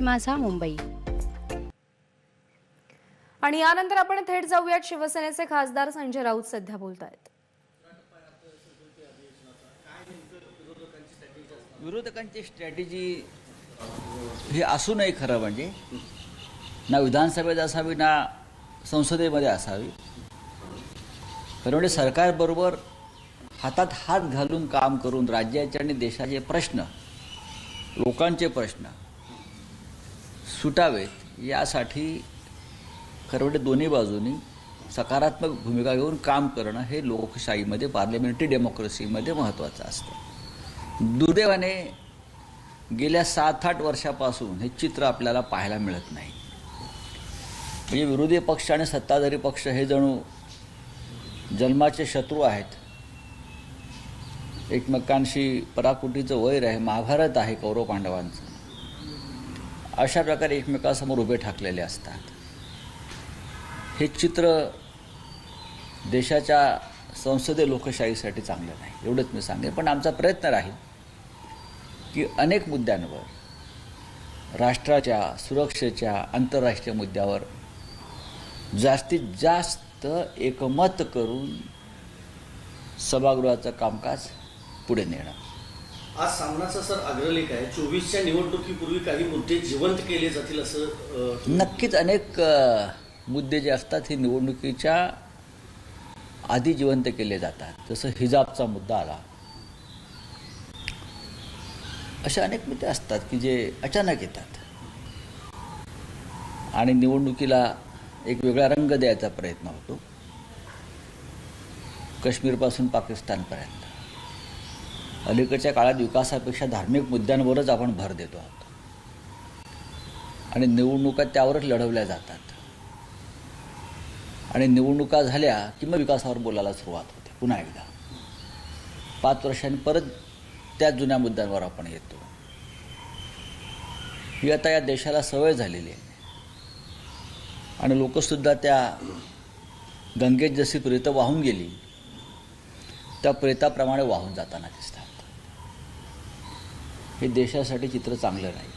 माझा मुंबई. आणि यानंतर आपण थेट जाऊयात शिवसेनेचे खासदार संजय राऊत सध्या बोलतायत. विरोधकांची स्ट्रॅटेजी ही असू नये खरं म्हणजे ना विधानसभेत असावी ना संसदेमध्ये असावी. खरं म्हणजे सरकारबरोबर हातात हात घालून काम करून राज्याचे आणि देशाचे प्रश्न, लोकांचे प्रश्न सुटावेत यासाठी खरं म्हणजे दोन्ही बाजूंनी सकारात्मक भूमिका घेऊन काम करणं हे लोकशाहीमध्ये, पार्लमेंटरी डेमोक्रेसीमध्ये महत्त्वाचं असतं. दुर्दैवाने गेल्या 7-8 वर्षापासून हे चित्र आपल्याला पाहायला मिळत नाही. म्हणजे विरोधी पक्ष आणि सत्ताधारी पक्ष हे जणू जन्माचे शत्रू आहेत. एकमेकांशी पराकुटीचं वैर आहे, महाभारत आहे कौरव पांडवांचं. अशा प्रकारे एकमेकांसमोर उभे ठाकलेले असतात. हे चित्र देशाच्या संसदीय लोकशाहीसाठी चांगलं नाही, एवढंच मी सांगेन. पण आमचा प्रयत्न राहील की अनेक मुद्द्यांवर, राष्ट्राच्या सुरक्षेच्या, आंतरराष्ट्रीय मुद्द्यावर जास्तीत जास्त एकमत करून सभागृहाचं कामकाज पुढे नेणं. आज सामनाचा सर अग्रलेख आहे. 24च्या निवडणुकीपूर्वी काही मुद्दे जिवंत केले जातील असं नक्कीच. अनेक मुद्दे जे असतात हे निवडणुकीच्या आधी जिवंत केले जातात. जसं हिजाबचा मुद्दा आला. असे अनेक मुद्दे असतात की जे अचानक येतात आणि निवडणुकीला एक वेगळा रंग द्यायचा प्रयत्न होतो. काश्मीरपासून पाकिस्तानपर्यंत अलीकडच्या काळात विकासापेक्षा धार्मिक मुद्द्यांवरच आपण भर देतो आहोत आणि निवडणुका त्यावरच लढवल्या जातात. आणि निवडणुका झाल्या की मग विकासावर बोलायला सुरुवात होते पुन्हा एकदा. 5 वर्षांनी परत त्या जुन्या मुद्द्यांवर आपण येतो. ही आता या देशाला सवय झालेली आहे. आणि लोकसुद्धा त्या गंगेत जशी प्रेतं वाहून गेली त्या प्रेताप्रमाणे वाहून जाताना दिसतात. हे देशासाठी चित्र चांगलं नाही.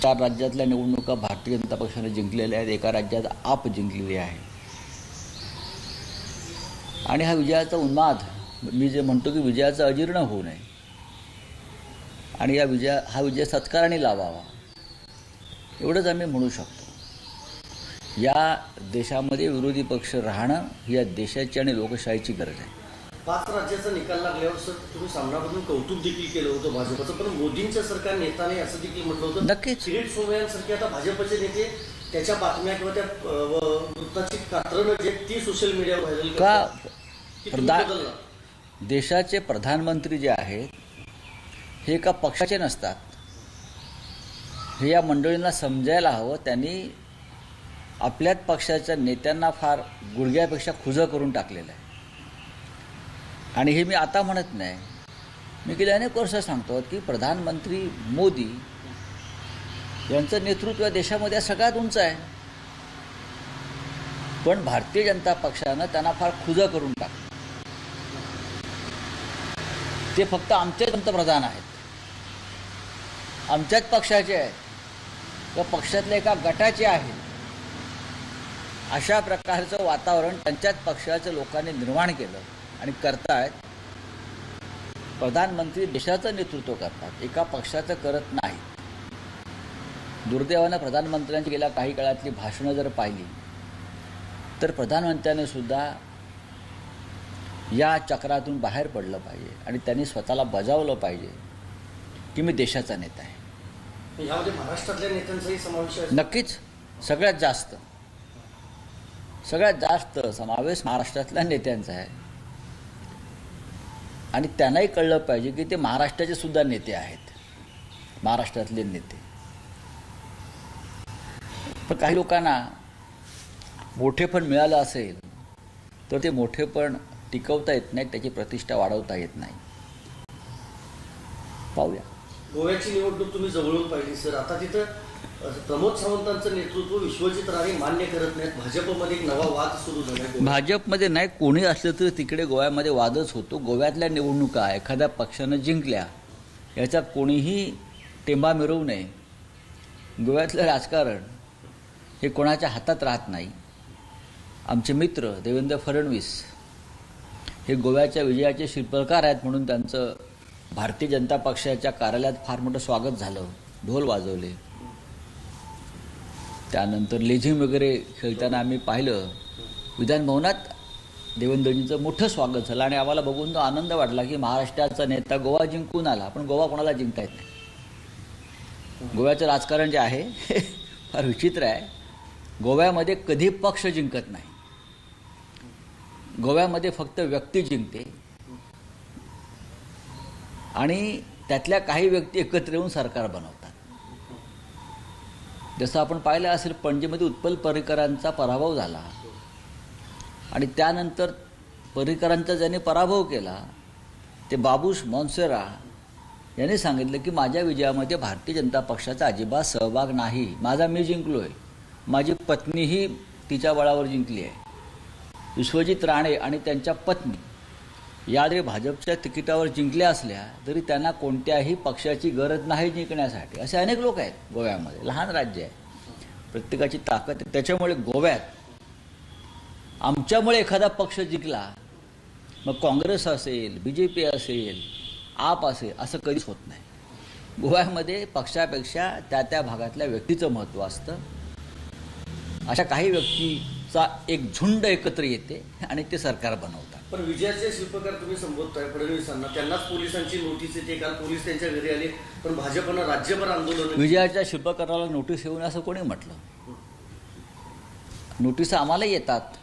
4 राज्यातल्या निवडणुका भारतीय जनता पक्षाने जिंकलेल्या आहेत. एका राज्यात आप जिंकलेली आहे. आणि हा विजयाचा उन्माद, मी जे म्हणतो की विजयाचं अजीर्ण होऊ नये आणि हा विजय सत्काराने लावावा, एवढंच आम्ही म्हणू शकतो. या देशामध्ये विरोधी पक्ष राहणं ही या देशाची आणि लोकशाहीची गरज आहे. 5 राज्याचा निकाल लागल्यावर सर तुम्ही सामनामधून कौतुक देखील केलं होतं भाजपचं. पण मोदींचं सरकार नेताने असं देखील म्हटलं होतं नक्कीच. किरीट सोमय्यांसारखे आता भाजपचे नेते त्याच्या बातम्या किंवा त्या वृत्ताची कात्रणं जे ती सोशल मीडियावर व्हायरल का देशाचे प्रधानमंत्री जे आहेत हे एका पक्षाचे नसतात. हे या मंडळींना समजायला हवं. त्यांनी आपल्याच पक्षाच्या नेत्यांना फार गुडघ्यापेक्षा खुजं करून टाकलेलं आहे. आणि हे मी आता म्हणत नाही, मी गेल्या अनेक वर्ष सांगतो की प्रधानमंत्री मोदी यांचं नेतृत्व देशामध्ये सगळ्यात उंच आहे. पण भारतीय जनता पक्षानं त्यांना फार खुजं करून टाकलं. ते फक्त आमचे पंतप्रधान आहेत, आमच्याच पक्षाचे आहेत किंवा पक्षातल्या एका गटाचे आहेत, अशा प्रकारचं वातावरण त्यांच्याच पक्षाच्या लोकांनी निर्माण केलं आणि करतायत. प्रधानमंत्री देशाचं नेतृत्व करतात, एका पक्षाचं करत नाही. दुर्दैवानं प्रधानमंत्र्यांची गेल्या काही काळातली भाषणं जर पाहिली तर प्रधानमंत्र्यांनी सुद्धा या चक्रातून बाहेर पडलं पाहिजे आणि त्यांनी स्वतःला बजावलं पाहिजे की मी देशाचा नेता आहे. यामध्ये महाराष्ट्रातल्या नेत्यांचाही समावेश आहे. नक्कीच. सगळ्यात जास्त समावेश महाराष्ट्रातल्या नेत्यांचा आहे. आणि त्यांनाही कळलं पाहिजे की ते महाराष्ट्राचे सुद्धा नेते आहेत, महाराष्ट्रातले नेते. पण काही लोकांना मोठेपण मिळालं असेल तर ते मोठेपण टिकवता येत नाही, त्याची प्रतिष्ठा वाढवता येत नाही. पाहूया. गोव्याची निवडणूक तुम्ही जवळून पाहिली सर. आता तिथं प्रमोद सावंतांचं नेतृत्व विश्वजित राणे मान्य करत नाहीत. भाजपमध्ये एक नवा वाद सुरू झाला. भाजपमध्ये नाही, कोणी असलं तर तिकडे गोव्यामध्ये वादच होतो. गोव्यातल्या निवडणुका एखाद्या पक्षानं जिंकल्या याच्यात कोणीही टेंबा मिरवू नये. गोव्यातलं राजकारण हे कोणाच्या हातात राहत नाही. आमचे मित्र देवेंद्र फडणवीस हे गोव्याच्या विजयाचे शिल्पकार आहेत म्हणून त्यांचं भारतीय जनता पक्षाच्या कार्यालयात फार मोठं स्वागत झालं, ढोल वाजवले. त्यानंतर लेझिम वगैरे खेळताना आम्ही पाहिलं. विधानभवनात देवेंद्रजींचं मोठं स्वागत झालं आणि आम्हाला बघून तो आनंद वाटला की महाराष्ट्राचा नेता गोवा जिंकून आला. पण गोवा कोणाला जिंकता येत नाही. गोव्याचं राजकारण जे आहे हे फार विचित्र आहे. गोव्यामध्ये कधी पक्ष जिंकत नाही. गोव्यामध्ये फक्त व्यक्ती जिंकते आणि त्यातल्या काही व्यक्ती एकत्र येऊन सरकार बनवतात. जसं आपण पाहिलं असेल, पणजीमध्ये उत्पल पर्रिकरांचा पराभव झाला आणि त्यानंतर पर्रिकरांचा ज्याने पराभव केला ते बाबूश मॉन्सेरा यांनी सांगितलं की माझ्या विजयामध्ये भारतीय जनता पक्षाचा अजिबात सहभाग नाही. मी जिंकलो आहे. माझी पत्नीही तिच्या बळावर जिंकली आहे. विश्वजित राणे आणि त्यांच्या पत्नी या जरी भाजपच्या तिकिटावर जिंकल्या असल्या तरी त्यांना कोणत्याही पक्षाची गरज नाही जिंकण्यासाठी. असे अनेक लोक आहेत गोव्यामध्ये. लहान राज्य आहे, प्रत्येकाची ताकद आहे. त्याच्यामुळे गोव्यात आमच्यामुळे एखादा पक्ष जिंकला, मग काँग्रेस असेल, BJP असेल, आप असेल, असं कधीच होत नाही. गोव्यामध्ये पक्षापेक्षा त्या भागातल्या व्यक्तीचं महत्त्व असतं. अशा काही व्यक्तीचा एक झुंड एकत्र येते आणि ते सरकार बनवतात. पण विजयाचे शिल्पकार तुम्ही संबोधताय फडणवीसांना, त्यांनाच पोलिसांची नोटीस येते. काल पोलीस त्यांच्या घरी आले, पण भाजपनं राज्यभर आंदोलन. विजयाच्या शिल्पकाराला नोटीस येऊन असं कोणी म्हटलं? नोटीस आम्हाला येतात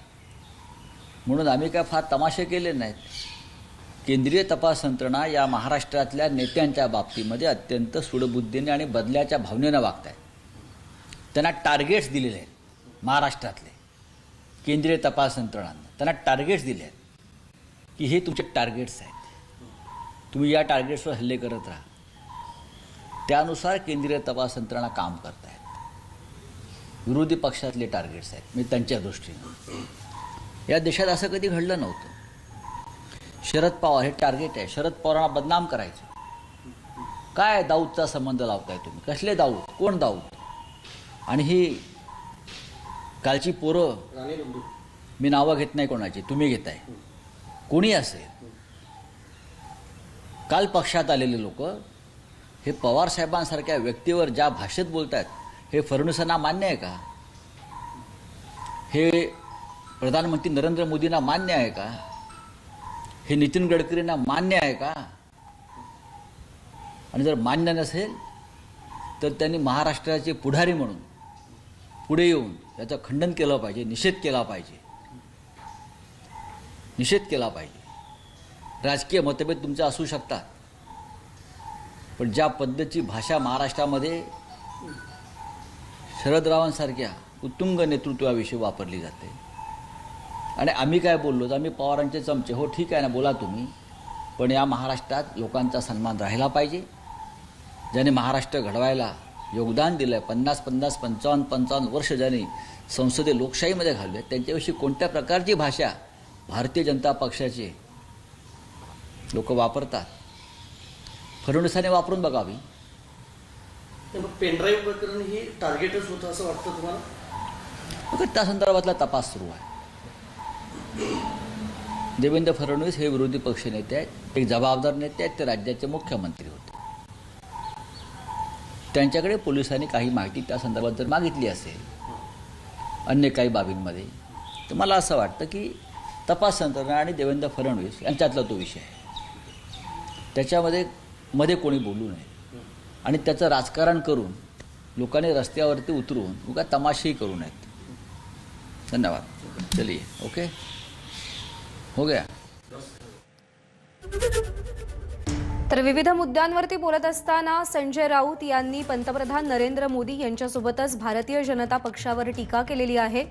म्हणून आम्ही काय फार तमाशे केले नाहीत. केंद्रीय तपास यंत्रणा या महाराष्ट्रातल्या नेत्यांच्या बाबतीमध्ये अत्यंत सूडबुद्धीने आणि बदल्याच्या भावनेनं वागत आहेत. त्यांना टार्गेट्स दिलेले आहेत. महाराष्ट्रातले केंद्रीय तपास यंत्रणांना त्यांना टार्गेट्स दिले आहेत की हे तुमचे टार्गेट्स आहेत, तुम्ही या टार्गेट्सवर हल्ले करत राहा. त्यानुसार केंद्रीय तपास यंत्रणा काम करत आहेत. विरोधी पक्षातले टार्गेट्स आहेत मी त्यांच्या दृष्टीनं. या देशात असं कधी घडलं नव्हतं. शरद पवार हे टार्गेट आहे. शरद पवारांना बदनाम करायचं. काय दाऊदचा संबंध लावताय तुम्ही? कसले दाऊद? कोण दाऊद? आणि ही कालची पोरं, मी नावं घेत नाही कोणाची, तुम्ही घेताय, कोणी असेल, काल पक्षात आलेले लोक हे पवार साहेबांसारख्या व्यक्तीवर ज्या भाषेत बोलत आहेत, हे फडणवीसांना मान्य आहे का? हे प्रधानमंत्री नरेंद्र मोदींना मान्य आहे का? हे नितीन गडकरींना मान्य आहे का? आणि जर मान्य नसेल तर त्यांनी महाराष्ट्राचे पुढारी म्हणून पुढे येऊन याचं खंडन केलं पाहिजे, निषेध केला पाहिजे. राजकीय मतभेद तुमचे असू शकतात, पण ज्या पद्धतीची भाषा महाराष्ट्रामध्ये शरदरावांसारख्या उत्तुंग नेतृत्वाविषयी वापरली जाते. आणि आम्ही काय बोललो तर आम्ही पवारांचे चमचे. हो ठीक आहे ना, बोला तुम्ही, पण या महाराष्ट्रात लोकांचा सन्मान राहिला पाहिजे. ज्याने महाराष्ट्र घडवायला योगदान दिलं आहे, 50-50, 55-55 वर्ष ज्यांनी संसदे लोकशाहीमध्ये घालले, त्यांच्याविषयी कोणत्या प्रकारची भाषा भारतीय जनता पक्षाचे लोक वापरतात, फडणवीसांनी वापरून बघावी. मग पेनड्राईव्ह प्रकरण ही टार्गेटच होतं असं वाटतं तुम्हाला? मग त्या संदर्भातला तपास सुरू आहे. देवेंद्र फडणवीस हे विरोधी पक्षनेते आहेत, एक जबाबदार नेते आहेत. ते राज्याचे मुख्यमंत्री होते. त्यांच्याकडे पोलिसांनी काही माहिती त्या संदर्भात जर मागितली असेल अन्य काही बाबींमध्ये, तर मला असं वाटतं की तपास यंत्रणा आणि देवेंद्र फडणवीस यांच्यातला तो विषय आहे. त्याच्यामध्ये कोणी बोलू नये आणि त्याचं राजकारण करून लोकांनी रस्त्यावरती उतरून उगा तमाशेही करू नयेत. धन्यवाद. चलिए, ओके, हो गया. तर विविध मुद्द्यांवरती बोलत असताना संजय राऊत यांनी पंतप्रधान नरेंद्र मोदी यांच्यासोबतच भारतीय जनता पक्षावर टीका केलेली आहे.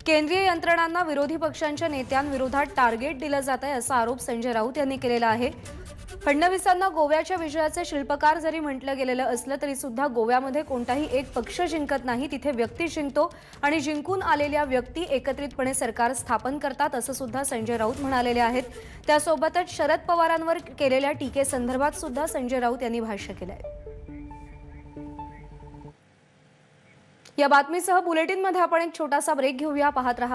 केंद्रीय यंत्रणांना विरोधी पक्षांच्या नेत्यांविरोधात टार्गेट दिलं जात आहे असा आरोप संजय राऊत यांनी केलेला आहे. फडणवीसांना गोव्याच्या विजयाचे शिल्पकार जरी म्हटलं गेलेलं असलं तरी सुद्धा गोव्यामध्ये कोणताही एक पक्ष जिंकत नाही, तिथे व्यक्ती जिंकतो आणि जिंकून आलेल्या व्यक्ती एकत्रितपणे सरकार स्थापन करतात असं सुद्धा संजय राऊत म्हणालेले आहेत. त्यासोबतच शरद पवारांवर केलेल्या टीकेसंदर्भात सुद्धा संजय राऊत यांनी भाष्य केलंय. या बातमीसह बुलेटिनमध्ये आपण एक छोटासा ब्रेक घेऊया. पाहत रहा